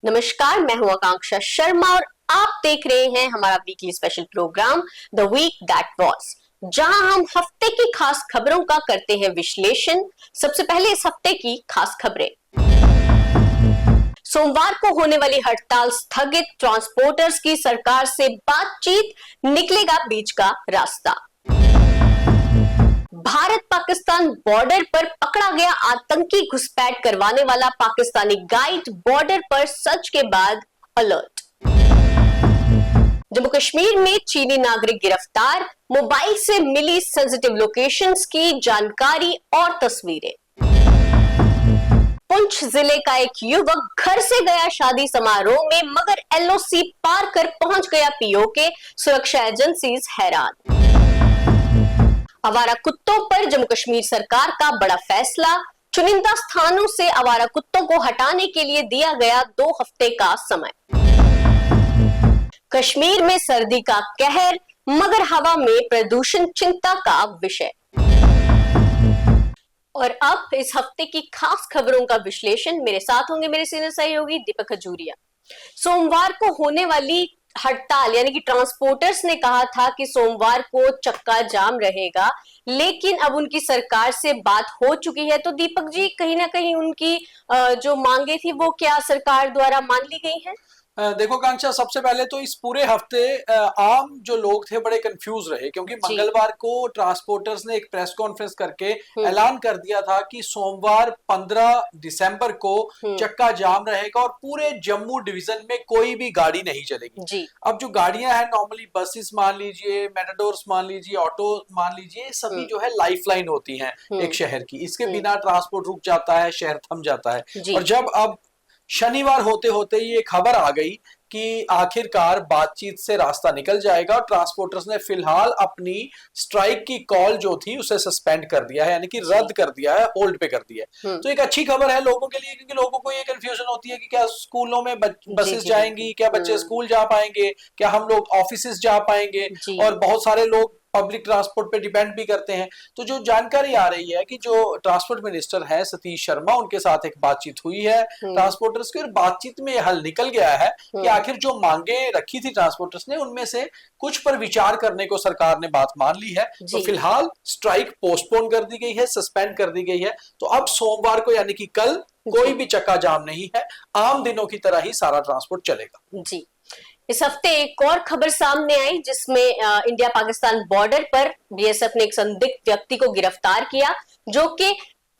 नमस्कार, मैं हूं आकांक्षा शर्मा और आप देख रहे हैं हमारा weekly special program the week that was, जहां हम हफ्ते की खास खबरों का करते हैं विश्लेषण। सबसे पहले इस हफ्ते की खास खबरें। सोमवार को होने वाली हड़ताल स्थगित, ट्रांसपोर्टर्स की सरकार से बातचीत, निकलेगा बीच का रास्ता। भारत पाकिस्तान बॉर्डर पर पकड़ा गया आतंकी घुसपैठ करवाने वाला पाकिस्तानी गाइड, बॉर्डर पर सर्च के बाद अलर्ट। जम्मू कश्मीर में चीनी नागरिक गिरफ्तार, मोबाइल से मिली सेंसिटिव लोकेशंस की जानकारी और तस्वीरें। पुंछ जिले का एक युवक घर से गया शादी समारोह में, मगर एलओसी पार कर पहुंच गया पीओके, सुरक्षा एजेंसीज हैरान। आवारा कुत्तों पर जम्मू कश्मीर सरकार का बड़ा फैसला, चुनिंदा स्थानों से आवारा कुत्तों को हटाने के लिए दिया गया 2 हफ्ते का समय। कश्मीर में सर्दी का कहर, मगर हवा में प्रदूषण चिंता का विषय। और अब इस हफ्ते की खास खबरों का विश्लेषण मेरे साथ होंगे मेरे सीनियर सहयोगी दीपक खजूरिया। सोमवार को होने वाली हड़ताल यानी कि ट्रांसपोर्टर्स ने कहा था कि सोमवार को चक्का जाम रहेगा, लेकिन अब उनकी सरकार से बात हो चुकी है। तो दीपक जी, कहीं ना कहीं उनकी जो मांगे थी वो क्या सरकार द्वारा मान ली गई है? देखो कांक्षा, सबसे पहले तो इस पूरे हफ्ते आम जो लोग थे बड़े कंफ्यूज रहे, क्योंकि मंगलवार को ट्रांसपोर्टर्स ने एक प्रेस कॉन्फ्रेंस करके ऐलान कर दिया था कि सोमवार 15 दिसंबर को चक्का जाम रहेगा और पूरे जम्मू डिवीजन में कोई भी गाड़ी नहीं चलेगी। अब जो गाड़ियां हैं, नॉर्मली बसेस मान लीजिए, मेटाडोर्स मान लीजिए, ऑटो मान लीजिए, सभी जो है लाइफलाइन होती हैं एक शहर की। इसके बिना ट्रांसपोर्ट रुक जाता है, शहर थम जाता है। और जब अब शनिवार होते होते ये खबर आ गई कि आखिरकार बातचीत से रास्ता निकल जाएगा और ट्रांसपोर्टर्स ने फिलहाल अपनी स्ट्राइक की कॉल जो थी उसे सस्पेंड कर दिया है, यानी कि रद्द कर दिया है, होल्ड पे कर दिया है। तो एक अच्छी खबर है लोगों के लिए, क्योंकि लोगों को ये कंफ्यूजन होती है कि क्या स्कूलों में बसेस जाएंगी, क्या बच्चे स्कूल जा पाएंगे, क्या हम लोग ऑफिस जा पाएंगे, और बहुत सारे लोग पब्लिक ट्रांसपोर्ट पे डिपेंड भी करते हैं। तो जो जानकारी आ रही है कि जो ट्रांसपोर्ट मिनिस्टर है सतीश शर्मा, उनके साथ एक बातचीत हुई है ट्रांसपोर्टर्स की, और बातचीत में हल निकल गया है कि आखिर जो मांगे रखी थी ट्रांसपोर्टर्स ने, उनमें से कुछ पर विचार करने को सरकार ने बात मान ली है। तो फिलहाल स्ट्राइक पोस्टपोन कर दी गई है, सस्पेंड कर दी गई है। तो अब सोमवार को यानी कि कल कोई भी चक्का जाम नहीं है, आम दिनों की तरह ही सारा ट्रांसपोर्ट चलेगा। जी, इस हफ्ते एक और खबर सामने आई जिसमें इंडिया पाकिस्तान बॉर्डर पर बीएसएफ ने एक संदिग्ध व्यक्ति को गिरफ्तार किया, जो कि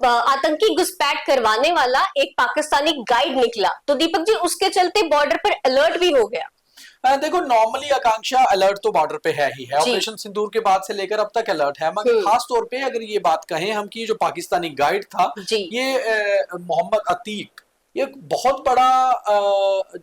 आतंकी घुसपैठ करवाने वाला एक पाकिस्तानी गाइड निकला। तो दीपक जी, उसके चलते बॉर्डर पर अलर्ट भी हो गया। देखो, नॉर्मली आकांक्षा अलर्ट तो बॉर्डर पे है ही है, ऑपरेशन सिंदूर के बाद से लेकर अब तक अलर्ट है। मगर खास तौर पे अगर ये बात कहें हम कि जो पाकिस्तानी गाइड था, ये मोहम्मद अतीक, ये बहुत बड़ा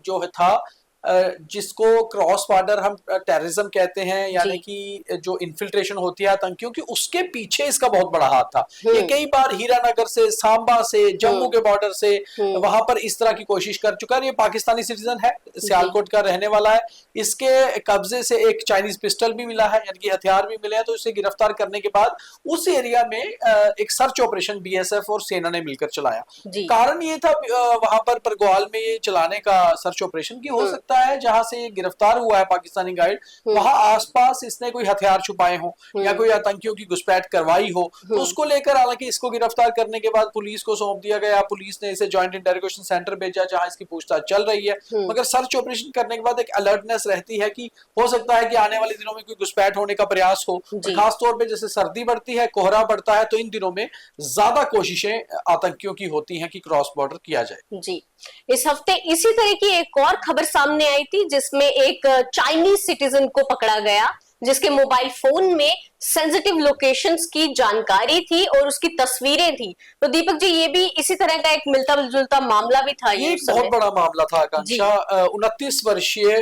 जो है था, जिसको क्रॉस बॉर्डर हम टेररिज्म कहते हैं, यानी कि जो इन्फिल्ट्रेशन होती है आतंकियों की, उसके पीछे इसका बहुत बड़ा हाथ था। ये कई बार हीरानगर से, सांबा से, जम्मू के बॉर्डर से वहां पर इस तरह की कोशिश कर चुका है। ये पाकिस्तानी सिटीजन है, सियालकोट का रहने वाला है। इसके कब्जे से एक चाइनीज पिस्टल भी मिला है, यानी कि हथियार भी मिले हैं। तो इसे गिरफ्तार करने के बाद उस एरिया में एक सर्च ऑपरेशन बीएसएफ और सेना ने मिलकर चलाया। कारण ये था वहां पर परगवाल में ये चलाने का सर्च ऑपरेशन की, हो सकता है जहां से ये गिरफ्तार हुआ है पाकिस्तानी गाइड, वहां आसपास इसने कोई हथियार छुपाए हो या कोई आतंकियों की घुसपैठ करवाई हो। तो उसको लेकर हालांकि इसको गिरफ्तार करने के बाद पुलिस को सौंप दिया गया। पुलिस ने इसे जॉइंट इंटेरोगेशन सेंटर भेजा, जहां इसकी पूछताछ चल रही है। मगर सर्च ऑपरेशन करने के बाद एक अलर्टनेस रहती है कि हो सकता है कि आने वाले दिनों में कोई घुसपैठ होने का प्रयास हो। खास तौर पर जैसे सर्दी बढ़ती है, कोहरा बढ़ता है, तो इन दिनों में ज्यादा कोशिशें आतंकियों की होती हैं कि क्रॉस बॉर्डर किया जाए। जी, इस हफ्ते इसी तरह की एक और खबर सामने आई थी जिसमें एक चाइनीज सिटीजन को पकड़ा गया, जिसके मोबाइल फोन में सेंसिटिव लोकेशंस की जानकारी थी और उसकी तस्वीरें थी। तो दीपक जी, ये भी इसी तरह का एक मिलता जुलता मामला भी था। ये बहुत बड़ा मामला था आकांक्षा। 29 वर्षीय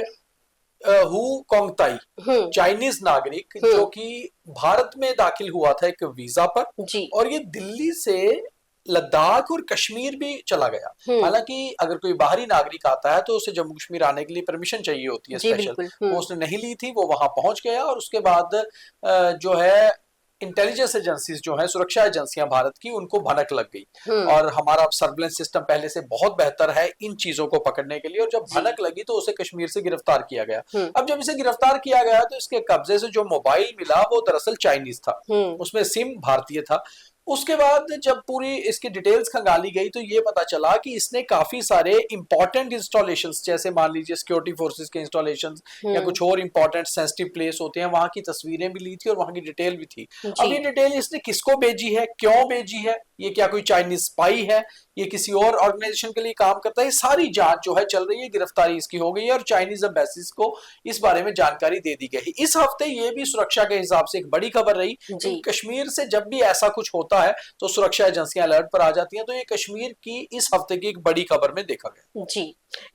हु कोंगताई, चाइनीज नागरिक, जो कि भारत में दाखिल हुआ था एक वीजा पर, और ये दिल्ली से लद्दाख और कश्मीर भी चला गया। हालांकि अगर कोई बाहरी नागरिक आता है तो उसे जम्मू कश्मीर आने के लिए परमिशन चाहिए होती है स्पेशल, वो उसने नहीं ली थी। वो वहां पहुंच गया और उसके बाद जो है इंटेलिजेंस एजेंसीज जो है, सुरक्षा एजेंसियां भारत की, उनको भनक लग गई और हमारा सर्विलेंस सिस्टम पहले से बहुत बेहतर है इन चीजों को पकड़ने के लिए, और जब भनक लगी तो उसे कश्मीर से गिरफ्तार किया गया। अब जब इसे गिरफ्तार किया गया तो इसके कब्जे से जो मोबाइल मिला वो दरअसल चाइनीज था, उसमें सिम भारतीय था। उसके बाद जब पूरी इसकी डिटेल्स खंगाली गई तो ये पता चला कि इसने काफी सारे इंपॉर्टेंट इंस्टॉलेशंस, जैसे मान लीजिए सिक्योरिटी फोर्सेस के इंस्टॉलेशंस या कुछ और इंपॉर्टेंट सेंसिटिव प्लेस होते हैं, वहां की तस्वीरें भी ली थी और वहां की डिटेल भी थी। अब ये डिटेल इसने किसको भेजी है, क्यों भेजी है, ये क्या कोई चाइनीज स्पाई है, ये किसी और ऑर्गेनाइजेशन के लिए काम करता है, सारी जांच जो है चल रही है। गिरफ्तारी इसकी हो गई है और चाइनीज एम्बेसीज को इस बारे में जानकारी दे दी गई। इस हफ्ते ये भी सुरक्षा के हिसाब से एक बड़ी खबर रही। कश्मीर से जब भी ऐसा कुछ होता है तो सुरक्षा एजेंसियां अलर्ट पर आ जाती हैं, तो ये कश्मीर की इस हफ्ते की एक बड़ी खबर में देखा गया। जी,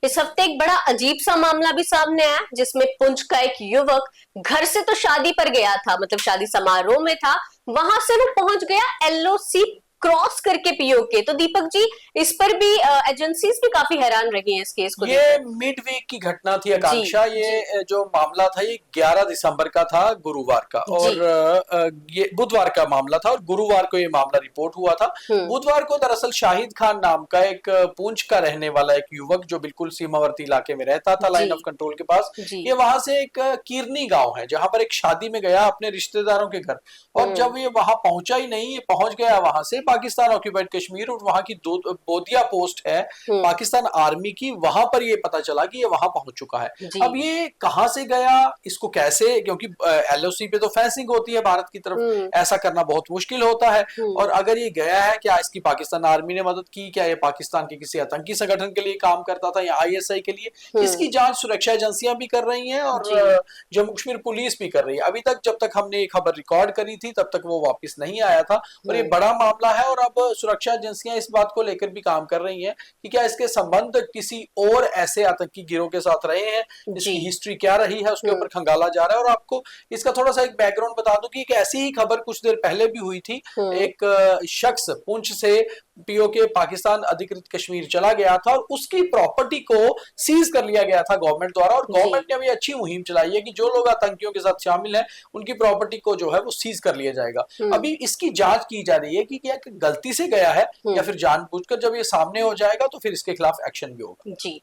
इस हफ्ते एक बड़ा अजीब सा मामला भी सामने आया, जिसमें पुंछ का एक युवक घर से तो शादी पर गया था, मतलब शादी समारोह में था, वहां से वो पहुंच गया एलओसी क्रॉस करके पीओके। तो दीपक जी, इस पर भी एजेंसीज भी काफी हैरान रही हैं इस केस को। ये मिड वीक की घटना थी आकांक्षा। ये जो मामला था ये 11 दिसंबर का था, गुरुवार का, और ये बुधवार का मामला था और गुरुवार को ये मामला रिपोर्ट हुआ था। बुधवार को दरअसल शाहिद खान नाम का एक पुंछ का रहने वाला एक युवक, जो बिल्कुल सीमावर्ती इलाके में रहता था, लाइन ऑफ कंट्रोल के पास, ये वहां से एक कीरनी गांव है जहां पर एक शादी में गया अपने रिश्तेदारों के घर, और जब ये वहां पहुंचा ही नहीं, ये पहुंच गया वहां से पाकिस्तान ऑक्यूपाइड कश्मीर, और वहां की बोदिया पोस्ट है पाकिस्तान आर्मी की, वहां पर ये पता चला कि ये वहां पहुंच चुका है। अब ये कहां से गया, इसको कैसे, क्योंकि एलओसी पे तो फेंसिंग होती है भारत की तरफ, ऐसा करना बहुत मुश्किल होता है, और अगर ये गया है, क्या इसकी पाकिस्तान आर्मी ने मदद की, क्या ये पाकिस्तान के किसी आतंकी संगठन के लिए काम करता था या आईएसआई के लिए, इसकी जांच सुरक्षा एजेंसियां भी कर रही हैं और जम्मू कश्मीर पुलिस भी कर रही है। अभी तक जब तक हमने ये खबर रिकॉर्ड करी थी तब तक वो वापस नहीं आया था, और ये बड़ा मामला है, और अब सुरक्षा एजेंसियां इस बात को लेकर भी काम कर रही हैं कि क्या इसके संबंध किसी और ऐसे आतंकी गिरोह के साथ रहे हैं, इसकी हिस्ट्री क्या रही है, उसके ऊपर खंगाला जा रहा है। और आपको इसका थोड़ा सा एक बैकग्राउंड बता दूं कि एक ऐसी ही खबर कुछ देर पहले भी हुई थी। एक शख्स पुंछ से पीओके पाकिस्तान अधिकृत कश्मीर चला गया था और उसकी प्रॉपर्टी को सीज कर लिया गया था गवर्नमेंट द्वारा, और गवर्नमेंट ने अभी अच्छी मुहिम चलाई है कि जो लोग आतंकियों के साथ शामिल हैं उनकी प्रॉपर्टी को जो है वो सीज कर लिया जाएगा। अभी इसकी जांच की जा रही है कि क्या गलती से गया है या फिर जानबूझकर। जब ये सामने हो जाएगा तो फिर इसके खिलाफ एक्शन भी होगा। जी,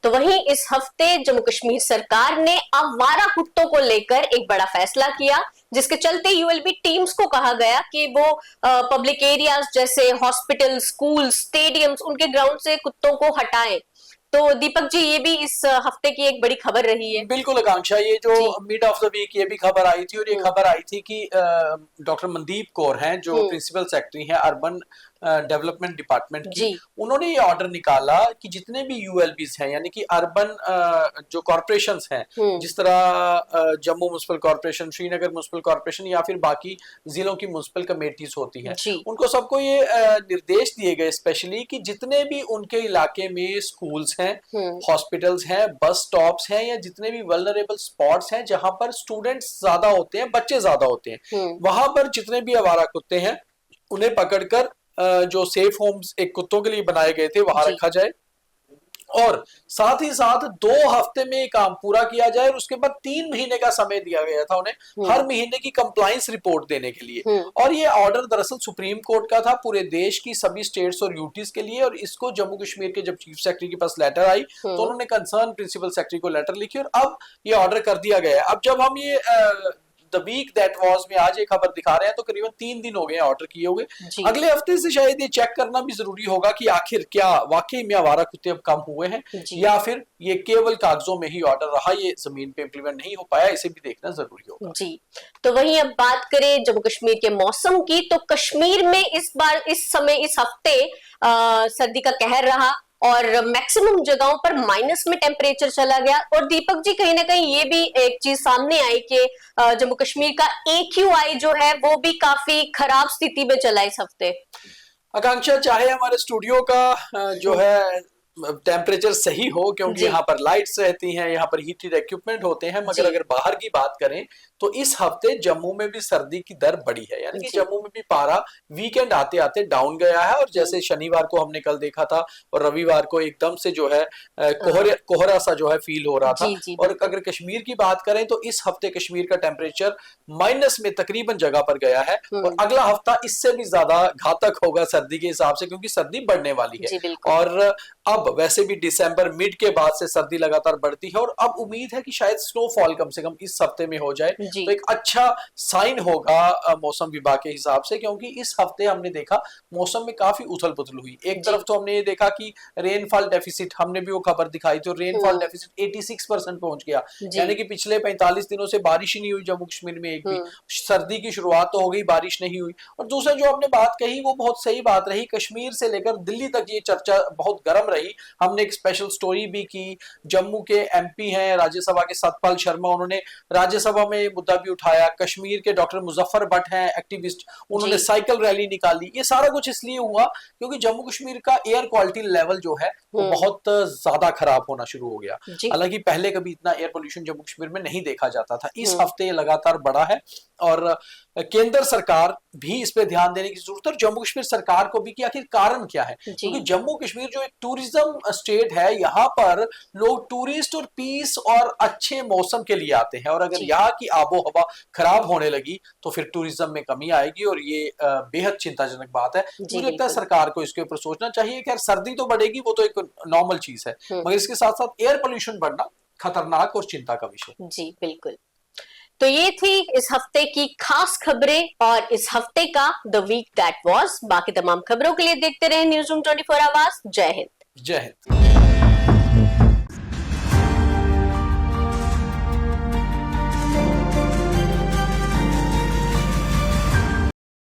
तो वहीं इस हफ्ते जम्मू कश्मीर सरकार ने आवारा कुत्तों को लेकर एक बड़ा फैसला किया, जिसके चलते यूएलबी टीम्स को कहा गया कि वो पब्लिक एरियाज जैसे हॉस्पिटल, स्कूल, स्टेडियम्स, उनके ग्राउंड से कुत्तों को हटाएं। तो दीपक जी, ये भी इस हफ्ते की एक बड़ी खबर रही है। बिल्कुल आकांक्षा, ये जो मिड ऑफ द वीक ये भी खबर आई थी, और ये खबर आई थी कि डॉक्टर मनदीप कौर हैं जो प्रिंसिपल सेक्रेटरी हैं अर्बन डेवलपमेट डिपार्टमेंट की, उन्होंने ये ऑर्डर निकाला कि जितने भी यूएलबीज हैं, यानी कि अर्बन जो कॉर्पोरेशंस हैं, जिस तरह Jammu municipal corporation, Srinagar municipal corporation या फिर बाकी जिलों की म्युनिसिपल कमेटीज होती हैं, उनको सबको ये निर्देश दिए गए स्पेशली कि जितने भी उनके इलाके में स्कूल्स हैं, हॉस्पिटल्स हैं, बस स्टॉप्स हैं, या जितने भी वल्नरेबल स्पॉट्स हैं जहां पर स्टूडेंट्स ज्यादा होते हैं, बच्चे ज्यादा होते हैं, वहां पर जितने भी आवारा कुत्ते हैं उन्हें पकड़कर जो सेफ होम्स एक कुत्तों के लिए बनाए गए थे वहां रखा जाए, और साथ ही साथ 2 हफ्ते में ये काम पूरा किया जाए, और उसके बाद 3 महीने का समय दिया गया था उन्हें हर महीने की कंप्लाइंस रिपोर्ट देने के लिए। और ये ऑर्डर दरअसल सुप्रीम कोर्ट का था पूरे देश की सभी स्टेट्स और यूटीज के लिए, और इसको जम्मू कश्मीर के जब चीफ सेक्रेटरी के पास लेटर आई तो उन्होंने कंसर्न प्रिंसिपल सेक्रेटरी को लेटर लिखी, और अब ये ऑर्डर कर दिया गया है। अब जब हम ये द वीक दैट वाज में आज एक खबर दिखा रहे हैं तो करीबन 3 दिन हो गए ऑर्डर किए हुए। अगले हफ्ते से शायद ये चेक करना भी जरूरी होगा कि आखिर क्या वाकई में आवारा कुत्ते अब कम हुए हैं या फिर ये केवल कागजों में ही ऑर्डर रहा, ये जमीन पे इम्प्लीमेंट नहीं हो पाया, इसे भी देखना जरूरी होगा। जी, तो वहीं अब बात करें जम्मू कश्मीर के मौसम की, तो कश्मीर में इस बार इस समय इस हफ्ते सर्दी का कहर रहा और मैक्सिमम जगहों पर माइनस में टेम्परेचर चला गया। और दीपक जी, कहीं ना कहीं ये भी एक चीज सामने आई कि जम्मू कश्मीर का AQI जो है वो भी काफी खराब स्थिति में चला इस हफ्ते। आकांक्षा, चाहे हमारे स्टूडियो का जो है टेम्परेचर सही हो, क्योंकि जी। यहाँ पर लाइट्स रहती हैं, यहाँ पर हीटेड इक्विपमेंट होते हैं। मगर जी। अगर बाहर की बात करें तो इस हफ्ते जम्मू में भी सर्दी की दर बढ़ी है, यानी कि जी। जम्मू में भी पारा वीकेंड आते आते डाउन गया है। और जैसे शनिवार को हमने कल देखा था और रविवार को एकदम से जो है कोहरा सा जो है फील हो रहा था। जी, जी, और बिल्कुल। अगर कश्मीर की बात करें तो इस हफ्ते कश्मीर का टेम्परेचर माइनस में तकरीबन जगह पर गया है। और अगला हफ्ता इससे भी ज्यादा घातक होगा सर्दी के हिसाब से, क्योंकि सर्दी बढ़ने वाली जी, है। बिल्कुल। और अब वैसे भी दिसंबर मिड के बाद से सर्दी लगातार बढ़ती है और अब उम्मीद है कि शायद स्नोफॉल कम से कम इस हफ्ते में हो जाए, जी। तो एक अच्छा साइन होगा मौसम विभाग के हिसाब से। क्योंकि इस हफ्ते हमने देखा मौसम में काफी उथल पुथल हुई। एक तरफ तो हमने ये देखा कि रेनफॉल डेफिसिट, हमने भी वो खबर दिखाई थी, रेनफॉल डेफिसिट 86% पहुंच गया, जी। यानी कि पिछले 45 दिनों से बारिश ही नहीं हुई जम्मू कश्मीर में एक भी। सर्दी की शुरुआत तो हो गई, बारिश नहीं हुई। और दूसरा जो आपने बात कही वो बहुत सही बात रही, कश्मीर से लेकर दिल्ली तक ये चर्चा बहुत गर्म रही। हमने एक स्पेशल स्टोरी भी की। जम्मू के एमपी हैं राज्यसभा के सतपाल शर्मा, उन्होंने राज्यसभा में मुद्दा भी उठाया। कश्मीर के डॉक्टर मुजफ्फर भट्ट हैं एक्टिविस्ट, उन्होंने साइकिल रैली निकाली। ये सारा कुछ इसलिए हुआ क्योंकि जम्मू कश्मीर का एयर क्वालिटी लेवल जो है वो बहुत ज्यादा खराब होना शुरू हो गया। हालांकि पहले कभी इतना एयर पोल्यूशन जम्मू कश्मीर में नहीं देखा जाता था, इस हफ्ते ये लगातार बढ़ा है। और केंद्र सरकार भी इस पे ध्यान देने की जरूरत है और जम्मू कश्मीर सरकार को भी कि आखिर कारण क्या है। क्योंकि जम्मू कश्मीर जो एक टूरिज्म स्टेट है, यहाँ पर लोग टूरिस्ट और पीस और अच्छे मौसम के लिए आते हैं। और अगर यहाँ की आबो हवा खराब होने लगी तो फिर टूरिज्म में कमी आएगी और ये बेहद चिंताजनक बात है। मुझे लगता है सरकार को इसके ऊपर सोचना चाहिए। खैर सर्दी तो बढ़ेगी, वो तो एक नॉर्मल चीज है, मगर इसके साथ साथ एयर पोल्यूशन बढ़ना खतरनाक और चिंता का विषय। जी बिल्कुल। तो ये थी इस हफ्ते की खास खबरें और इस हफ्ते का द वीक दैट वाज। बाकी तमाम खबरों के लिए देखते रहे न्यूज़ रूम 24 आवर्स। जय हिंद। जय हिंद।